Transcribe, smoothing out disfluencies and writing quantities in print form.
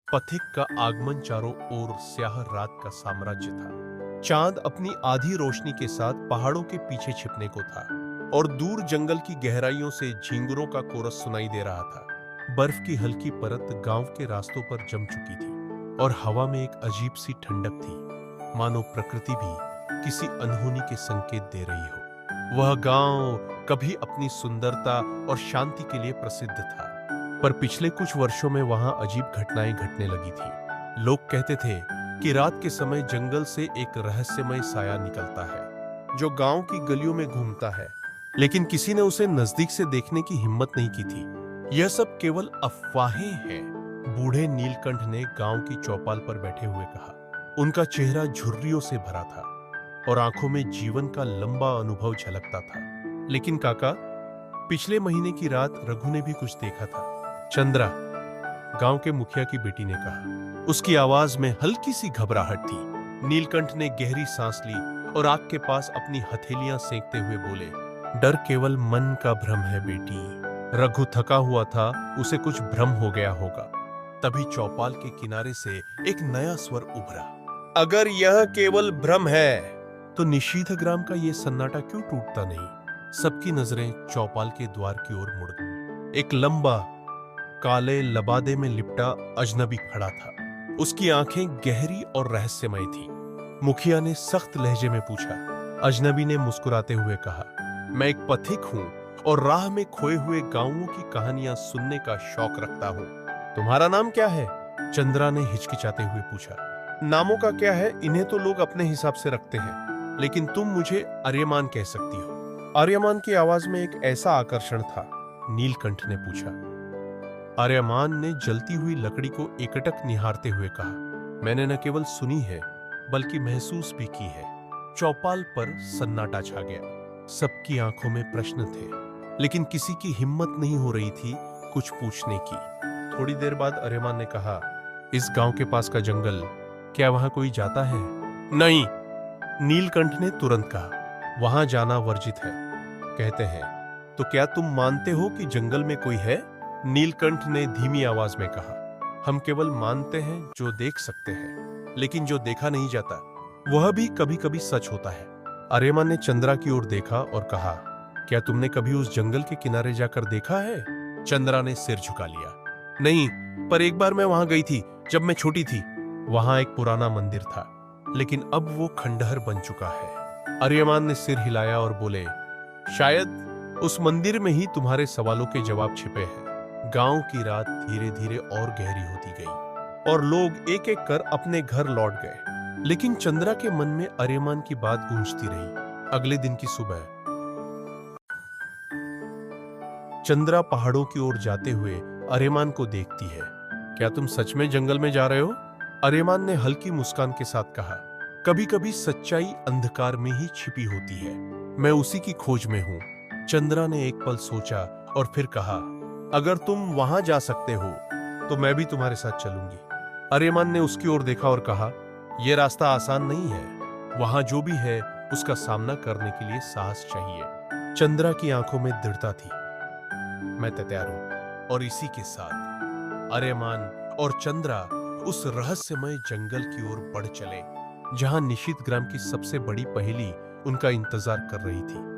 पथिक का आगमन चारों ओर स्याह रात का साम्राज्य था। चांद अपनी आधी रोशनी के साथ पहाड़ों के पीछे छिपने को था और दूर जंगल की गहराइयों से झींगुरों का कोरस सुनाई दे रहा था। बर्फ की हल्की परत गांव के रास्तों पर जम चुकी थी और हवा में एक अजीब सी ठंडक थी, मानो प्रकृति भी किसी अनहोनी के संकेत दे रही हो। वह गांव कभी अपनी सुंदरता और शांति के लिए प्रसिद्ध था, पर पिछले कुछ वर्षों में वहां अजीब घटनाएं घटने लगी थी। लोग कहते थे कि रात के समय जंगल से एक रहस्यमय साया निकलता है जो गांव की गलियों में घूमता है, लेकिन किसी ने उसे नजदीक से देखने की हिम्मत नहीं की थी। यह सब केवल अफवाहें हैं, बूढ़े नीलकंठ ने गांव की चौपाल पर बैठे हुए कहा। उनका चेहरा झुर्रियों से भरा था और आंखों में जीवन का लंबा अनुभव झलकता था। लेकिन काका, पिछले महीने की रात रघु ने भी कुछ देखा था। चंद्रा, गांव के मुखिया की बेटी ने कहा। उसकी आवाज में हल्की सी घबराहट थी। नीलकंठ ने गहरी सांस ली और आग के पास अपनी हथेलियां सेंकते हुए बोले, डर केवल मन का भ्रम है बेटी। रघु थका हुआ था, उसे कुछ भ्रम हो गया होगा। तभी चौपाल के किनारे से एक नया स्वर उभरा, अगर यह केवल भ्रम है तो निशीथ ग्राम का यह सन्नाटा क्यों टूटता नहीं। सबकी नजरें चौपाल के द्वार की ओर मुड़ गई। एक लंबा काले लबादे में लिपटा अजनबी खड़ा था। उसकी आंखें गहरी और रहस्यमय थी। मुखिया ने सख्त लहजे में पूछा। अजनबी ने मुस्कुराते हुए कहा, मैं एक पथिक हूं और राह में खोए हुए गांवों की कहानियां सुनने का शौक रखता हूं। तुम्हारा नाम क्या है? चंद्रा ने हिचकिचाते हुए पूछा। नामों का क्या है, इन्हें तो लोग अपने हिसाब से रखते हैं, लेकिन तुम मुझे आर्यमान कह सकती हो। आर्यमान की आवाज में एक ऐसा आकर्षण था। नीलकंठ ने पूछा। आर्यमान ने जलती हुई लकड़ी को एकटक निहारते हुए कहा, मैंने न केवल सुनी है बल्कि महसूस भी की है। चौपाल पर सन्नाटा छा गया। सबकी आंखों में प्रश्न थे, लेकिन किसी की हिम्मत नहीं हो रही थी कुछ पूछने की। थोड़ी देर बाद आर्यमान ने कहा, इस गांव के पास का जंगल, क्या वहां कोई जाता है? नहीं, नीलकंठ ने तुरंत कहा, वहां जाना वर्जित है, कहते हैं। तो क्या तुम मानते हो कि जंगल में कोई है? नीलकंठ ने धीमी आवाज में कहा, हम केवल मानते हैं जो देख सकते हैं, लेकिन जो देखा नहीं जाता वह भी कभी कभी सच होता है। आर्यमान ने चंद्रा की ओर देखा और कहा, क्या तुमने कभी उस जंगल के किनारे जाकर देखा है? चंद्रा ने सिर झुका लिया। नहीं, पर एक बार मैं वहां गई थी जब मैं छोटी थी। वहां एक पुराना मंदिर था, लेकिन अब वो खंडहर बन चुका है। आर्यमान ने सिर हिलाया और बोले, शायद उस मंदिर में ही तुम्हारे सवालों के जवाब छिपे हैं। गांव की रात धीरे धीरे और गहरी होती गई और लोग एक एक कर अपने घर लौट गए, लेकिन चंद्रा के मन में आर्यमान की बात गूंजती रही। अगले दिन की सुबह चंद्रा पहाड़ों की ओर जाते हुए आर्यमान को देखती है। क्या तुम सच में जंगल में जा रहे हो? आर्यमान ने हल्की मुस्कान के साथ कहा, कभी कभी सच्चाई अंधकार में ही छिपी होती है, मैं उसी की खोज में हूं। चंद्रा ने एक पल सोचा और फिर कहा, अगर तुम वहां जा सकते हो तो मैं भी तुम्हारे साथ चलूंगी। आर्यमान ने उसकी ओर देखा और कहा, यह रास्ता आसान नहीं है, वहां जो भी है उसका सामना करने के लिए साहस चाहिए। चंद्रा की आंखों में दृढ़ता थी। मैं तैयार हूं। और इसी के साथ आर्यमान और चंद्रा उस रहस्यमय जंगल की ओर बढ़ चले, जहां निशीथ ग्राम की सबसे बड़ी पहेली उनका इंतजार कर रही थी।